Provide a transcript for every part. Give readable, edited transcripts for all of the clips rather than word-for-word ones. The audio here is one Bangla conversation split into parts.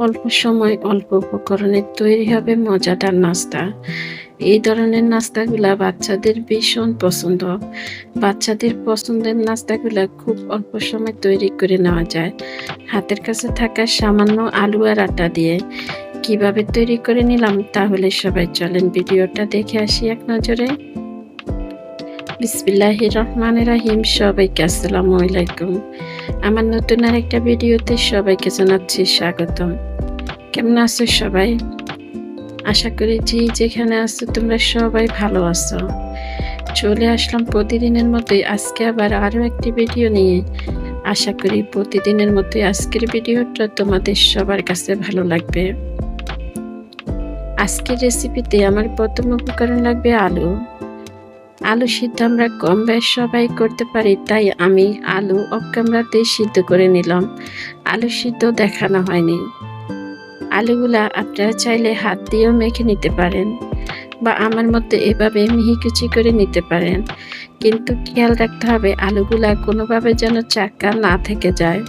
অল্প সময় অল্প উপকরণে তৈরি হবে মজাদার নাস্তা। এই ধরনের নাস্তাগুলা বাচ্চাদের ভীষণ পছন্দ। বাচ্চাদের পছন্দের নাস্তাগুলা খুব অল্প সময় তৈরি করে নেওয়া যায়। হাতের কাছে থাকা সামান্য আলু আর আটা দিয়ে কিভাবে তৈরি করে নিলাম, তাহলে সবাই চলেন ভিডিওটা দেখে আসি এক নজরে। বিসমিল্লাহির রহমানির রহিম। সবাইকে আসসালামু আলাইকুম। আমার নতুন আরেকটা ভিডিওতে সবাইকে জানাচ্ছি স্বাগতম। কেমন আছো সবাই? আশা করি যেখানে আছো তোমরা সবাই ভালো আছো। চলে আসলাম প্রতিদিনের মতোই আজকে আবার আরো একটি ভিডিও নিয়ে। আশা করি প্রতিদিনের মতোই আজকের ভিডিওটা তোমাদের সবার কাছে ভালো লাগবে। আজকের রেসিপিতে আমার প্রথম উপকরণ লাগবে আলু। আলু সিদ্ধ আমরা কম বেশ সবাই করতে পারি, তাই আমি আলু অফ ক্যামেরাতেই সিদ্ধ করে নিলাম। আলু সিদ্ধ দেখানো হয়নি। আলুগুলা আপনারা চাইলে হাত দিয়েও মেখে নিতে পারেন বা আমার মতো এভাবে মিহি কুচি করে নিতে পারেন, কিন্তু খেয়াল রাখতে হবে আলুগুলা কোনোভাবে যেন চাকা না থেকে যায়।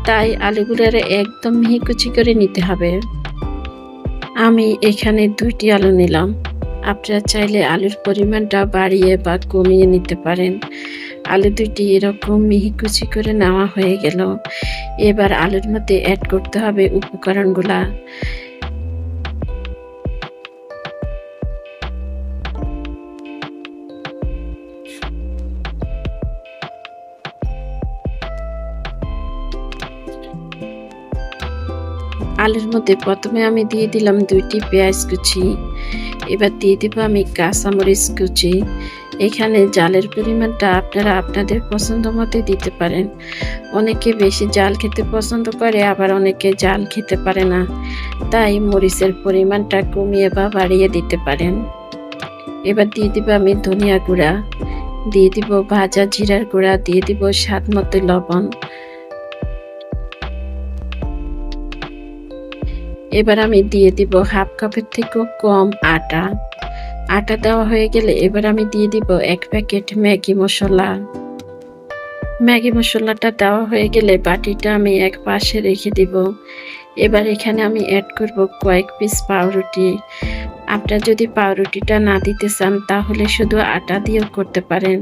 তাই আলুগুলারে একদম মিহি কুচি করে নিতে হবে। আমি এখানে 2টি আলু নিলাম। আপনারা চাইলে আলুর পরিমাণটা বাড়িয়ে বা কমিয়ে নিতে পারেন। আলু 2টি এরকম মিহি কুচি করে নেওয়া হয়ে গেল। এবার আলুর মধ্যে অ্যাড করতে হবে উপকরণগুলা। আলুর মধ্যে প্রথমে আমি দিয়ে দিলাম 2টি পেঁয়াজ কুচি। এবার দিয়ে দিব আমি কাঁচামরিচ কুচি। এখানে জালের পরিমাণটা আপনারা আপনাদের পছন্দ মতো দিতে পারেন। অনেকে বেশি জাল খেতে পছন্দ করে, আবার অনেকে জাল খেতে পারে না, তাই মরিচের পরিমাণটা কমিয়ে বা বাড়িয়ে দিতে পারেন। এবার দিয়ে দিব আমি ধনিয়া গুঁড়া, দিয়ে দিব ভাজা জিরার গুঁড়া, দিয়ে দিব স্বাদ মতো লবণ। এবার আমি দিয়ে দিব হাফ কাপের থেকেও কম আটা। আটা দেওয়া হয়ে গেলে এবার আমি দিয়ে দিব 1 প্যাকেট ম্যাগি মশলা। ম্যাগি মশলাটা দেওয়া হয়ে গেলে বাটিটা আমি এক পাশে রেখে দিব। এবার এখানে আমি অ্যাড করব কয়েক পিস পাউরুটি। আপনারা যদি পাউরুটিটা না দিতে চান তাহলে শুধু আটা দিয়েও করতে পারেন,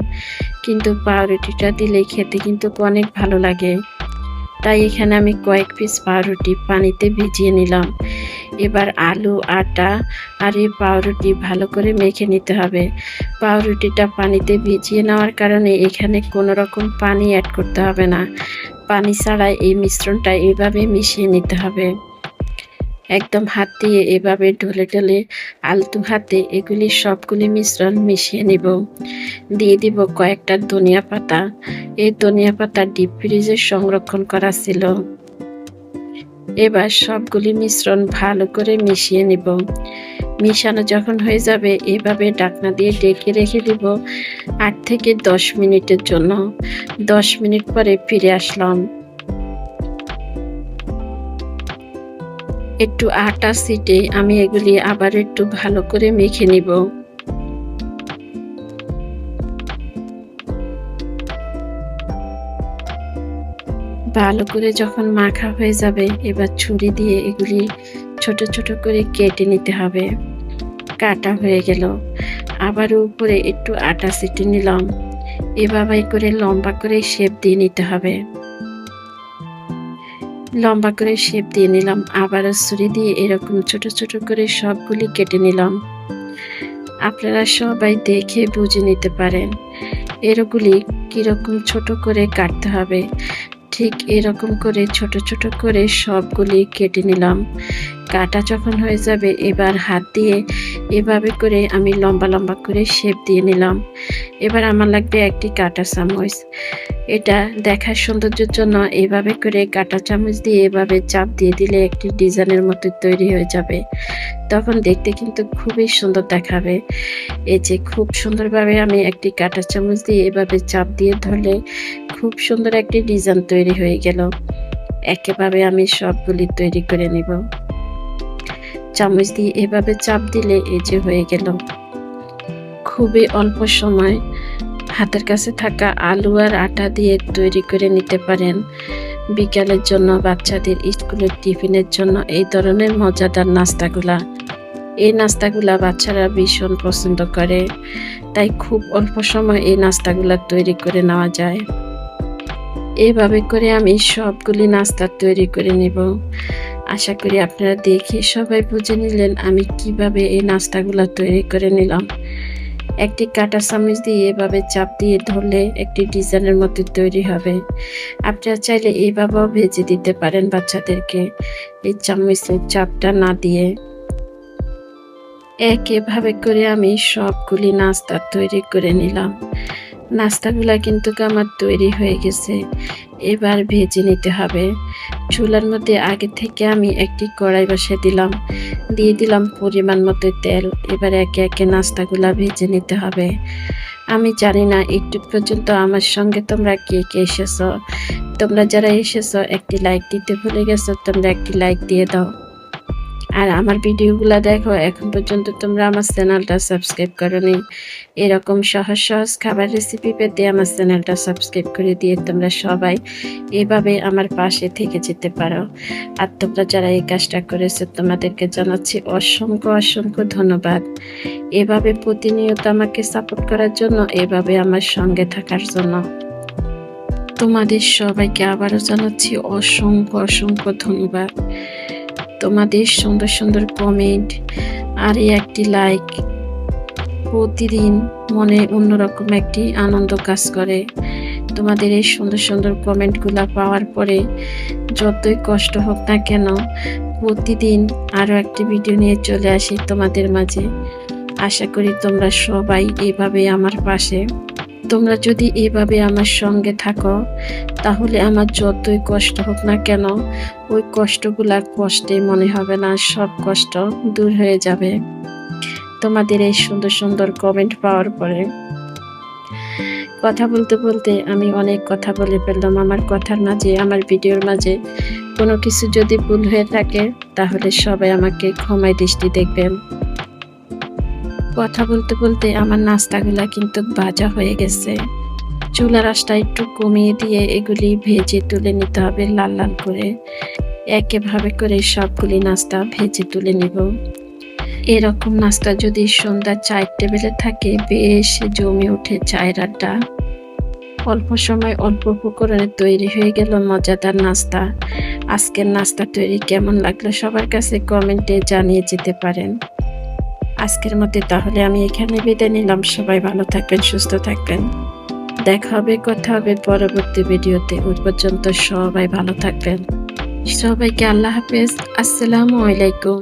কিন্তু পাউরুটিটা দিলে খেতে কিন্তু অনেক ভালো লাগে। তাই এখানে আমি কয়েক পিস পাউরুটি পানিতে ভিজিয়ে নিলাম। এবার আলু, আটা আর এই পাউরুটি ভালো করে মেখে নিতে হবে। পাউরুটিটা পানিতে ভিজিয়ে নেওয়ার কারণে এখানে কোনো রকম পানি অ্যাড করতে হবে না। পানি ছাড়াই এই মিশ্রণটা এভাবে মিশিয়ে নিতে হবে। একদম হাত দিয়ে এভাবে ঢলে ঢলে আলতু হাতে এগুলি সবগুলি মিশ্রণ মিশিয়ে নিব। দিয়ে দিব কয়েকটা ধনিয়া পাতা। এই ধনিয়া পাতা ডিপ ফ্রিজে সংরক্ষণ করা ছিল। এবার সবগুলি মিশ্রণ ভালো করে মিশিয়ে নিব। মিশানো যখন হয়ে যাবে এভাবে ঢাকনা দিয়ে ঢেকে রেখে দিব 8 থেকে 10 মিনিটের জন্য। 10 মিনিট পরে ফিরে আসলাম। একটু আটা ছিটে আমি এগুলি আবার একটু ভালো করে মেখে নিব। ভালো করে যখন মাখা হয়ে যাবে এবার ছুরি দিয়ে এগুলি ছোট ছোট করে কেটে নিতে হবে। কাটা হয়ে গেল। আবার উপরে একটু আটা ছিটে নিলাম। এভাবে করে লম্বা করে শেপ দিয়ে নিতে হবে। লম্বা করে শেপ দিয়ে নিলাম। আবারও ছুরি দিয়ে এরকম ছোট ছোট করে সবগুলি কেটে নিলাম। আপনারা সবাই দেখে বুঝে নিতে পারেন এরগুলি কিরকম ছোট করে কাটতে হবে। ঠিক এরকম করে ছোট ছোট করে সবগুলি কেটে নিলাম। কাটা যখন হয়ে যাবে এবার হাত দিয়ে এভাবে করে আমি লম্বা লম্বা করে শেপ দিয়ে নিলাম। এবার আমার লাগবে একটি কাঁটা চামচ। এটা দেখার সৌন্দর্যের জন্য এভাবে করে কাঁটা চামচ দিয়ে এভাবে চাপ দিয়ে দিলে একটি ডিজাইনের মতো তৈরি হয়ে যাবে। তখন দেখতে কিন্তু খুবই সুন্দর দেখাবে। এই যে খুব সুন্দরভাবে আমি একটি কাঁটা চামচ দিয়ে এভাবে চাপ দিয়ে ধরলে খুব সুন্দর একটি ডিজাইন তৈরি হয়ে গেল। একেভাবে আমি সবগুলি তৈরি করে নিব। চামচ দিয়ে এভাবে চাপ দিলে এই যে হয়ে গেল। খুবই অল্প সময় হাতের কাছে থাকা আলু আর আটা দিয়ে তৈরি করে নিতে পারেন। বিকালের জন্য, বাচ্চাদের স্কুলের টিফিনের জন্য এই ধরনের মজাদার নাস্তাগুলা। এই নাস্তাগুলা বাচ্চারা ভীষণ পছন্দ করে, তাই খুব অল্প সময় এই নাস্তাগুলা তৈরি করে নেওয়া যায়। এভাবে করে আমি সবগুলি নাস্তা তৈরি করে নেব। আশা করি আপনারা দেখে সবাই বুঝে নিলেন আমি কিভাবে এই নাস্তাগুলা তৈরি করে নিলাম। একটি কাঁটা চামচ দিয়ে এভাবে চাপ দিয়ে ধরলে একটি ডিজাইনের মতো তৈরি হবে। আপনারা চাইলে এইভাবেও ভেজে দিতে পারেন বাচ্চাদেরকে, এই চামচের চাপটা না দিয়ে। এভাবে করে আমি সবগুলি নাস্তা তৈরি করে নিলাম। নাস্তাগুলা কিন্তু আমার তৈরি হয়ে গেছে। এবার ভেজে নিতে হবে। চুলার মধ্যে আগে থেকে আমি একটি কড়াই বসিয়ে দিলাম, দিয়ে দিলাম পরিমাণ মতো তেল। এবার একে একে নাস্তাগুলা ভেজে নিতে হবে। আমি জানি না একটু পর্যন্ত আমার সঙ্গে তোমরা কে কে এসেছো। তোমরা যারা এসেছো একটি লাইক দিতে ভুলে গেছো, তোমরা একটি লাইক দিয়ে দাও। আর আমার ভিডিওগুলো দেখো, এখন পর্যন্ত তোমরা আমার চ্যানেলটা সাবস্ক্রাইব করোনি। এরকম সহজ সহজ খাবার রেসিপি পেতে আমার চ্যানেলটা সাবস্ক্রাইব করে দিয়ে তোমরা সবাই এভাবে আমার পাশে থেকে যেতে পারো। আর তোমরা যারা এই কাজটা করেছো তোমাদেরকে জানাচ্ছি অসংখ্য অসংখ্য ধন্যবাদ। এভাবে প্রতিনিয়ত আমাকে সাপোর্ট করার জন্য, এভাবে আমার সঙ্গে থাকার জন্য তোমাদের সবাইকে আবারও জানাচ্ছি অসংখ্য অসংখ্য ধন্যবাদ। তোমাদের সুন্দর সুন্দর কমেন্ট আর একটি লাইক প্রতিদিন মনে অন্যরকম একটি আনন্দ কাজ করে। তোমাদের এই সুন্দর সুন্দর কমেন্টগুলো পাওয়ার পরে যতই কষ্ট হোক না কেন, প্রতিদিন আরও একটি ভিডিও নিয়ে চলে আসি তোমাদের মাঝে। আশা করি তোমরা সবাই এভাবে আমার পাশে। তোমরা যদি এভাবে আমার সঙ্গে থাকো, তাহলে আমার যতই কষ্ট হোক না কেন, ওই কষ্টগুলা কষ্টে মনে হবে না, সব কষ্ট দূর হয়ে যাবে তোমাদের এই সুন্দর সুন্দর কমেন্ট পাওয়ার পরে। কথা বলতে বলতে আমি অনেক কথা বলে ফেললাম। আমার কথার মাঝে, আমার ভিডিওর মাঝে কোনো কিছু যদি ভুল হয়ে থাকে, তাহলে সবাই আমাকে ক্ষমায় দৃষ্টি দেখবেন। কথা বলতে বলতে আমার নাস্তাগুলা কিন্তু ভাজা হয়ে গেছে। চুলার আঁচটা একটু কমিয়ে দিয়ে এগুলি ভেজে তুলে নিতে হবে লাল লাল করে। একেভাবে করে সবগুলি নাস্তা ভেজে তুলে নিব। এরকম নাস্তা যদি সন্ধ্যা চায়ের টেবিলে থাকে, বেশ জমে ওঠে চায়ের আড্ডা। অল্প সময় অল্প উপকরণে তৈরি হয়ে গেল মজাদার নাস্তা। আজকের নাস্তা তৈরি কেমন লাগলো সবার কাছে কমেন্টে জানিয়ে যেতে পারেন। আজকের মধ্যে তাহলে আমি এখানে বিদায় নিলাম। সবাই ভালো থাকবেন, সুস্থ থাকবেন। দেখা হবে, কথা হবে পরবর্তী ভিডিওতে। ওই পর্যন্ত সবাই ভালো থাকবেন। সবাইকে আল্লাহ হাফেজ। আসসালামু আলাইকুম।